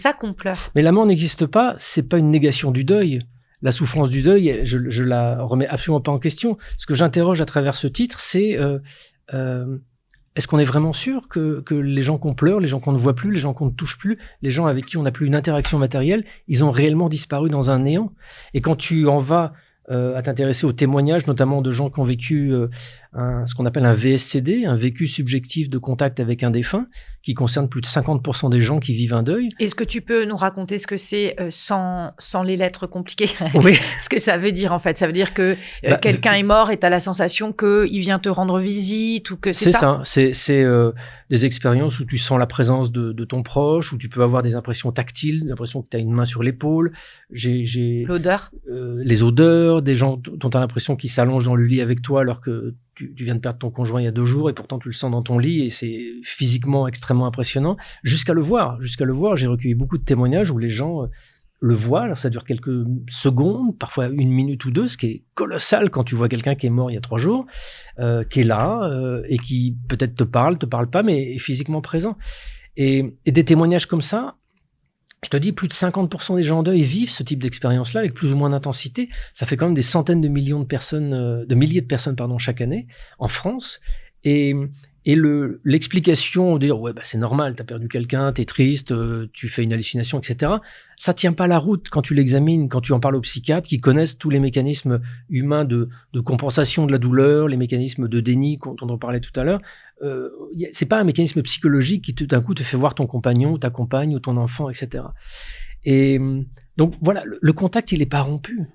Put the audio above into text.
ça qu'on pleure. Mais la mort n'existe pas, c'est pas une négation du deuil. La souffrance du deuil, je la remets absolument pas en question. Ce que j'interroge à travers ce titre, c'est est-ce qu'on est vraiment sûr que les gens qu'on pleure, les gens qu'on ne voit plus, les gens qu'on ne touche plus, les gens avec qui on n'a plus une interaction matérielle, ils ont réellement disparu dans un néant? Et quand tu en vas à t'intéresser aux témoignages, notamment de gens qui ont vécu ce qu'on appelle un VSCD, un vécu subjectif de contact avec un défunt, qui concerne plus de 50% des gens qui vivent un deuil. Est-ce que tu peux nous raconter ce que c'est sans les lettres compliquées? Oui. Ce que ça veut dire en fait? Ça veut dire que quelqu'un est mort et tu as la sensation qu'il vient te rendre visite ou que c'est ça? C'est des expériences où tu sens la présence de ton proche, où tu peux avoir des impressions tactiles, l'impression que tu as une main sur l'épaule. L'odeur? Les odeurs, des gens dont tu as l'impression qu'ils s'allongent dans le lit avec toi alors que tu viens de perdre ton conjoint il y a 2 jours et pourtant tu le sens dans ton lit et c'est physiquement extrêmement impressionnant. Jusqu'à le voir, j'ai recueilli beaucoup de témoignages où les gens le voient. Alors ça dure quelques secondes, parfois 1 minute ou 2, ce qui est colossal quand tu vois quelqu'un qui est mort il y a 3 jours, qui est là et qui peut-être te parle pas, mais est physiquement présent. Et des témoignages comme ça, je te dis, plus de 50% des gens en deuil vivent ce type d'expérience-là avec plus ou moins d'intensité. Ça fait quand même des centaines de milliers de personnes chaque année en France. Et l'explication de dire ouais c'est normal, t'as perdu quelqu'un, t'es triste, tu fais une hallucination, etc. Ça tient pas la route quand tu l'examines, quand tu en parles aux psychiatres qui connaissent tous les mécanismes humains de compensation de la douleur, les mécanismes de déni dont on parlait tout à l'heure. C'est pas un mécanisme psychologique qui tout d'un coup te fait voir ton compagnon ou ta compagne ou ton enfant, etc. Et donc voilà, le contact il est pas rompu.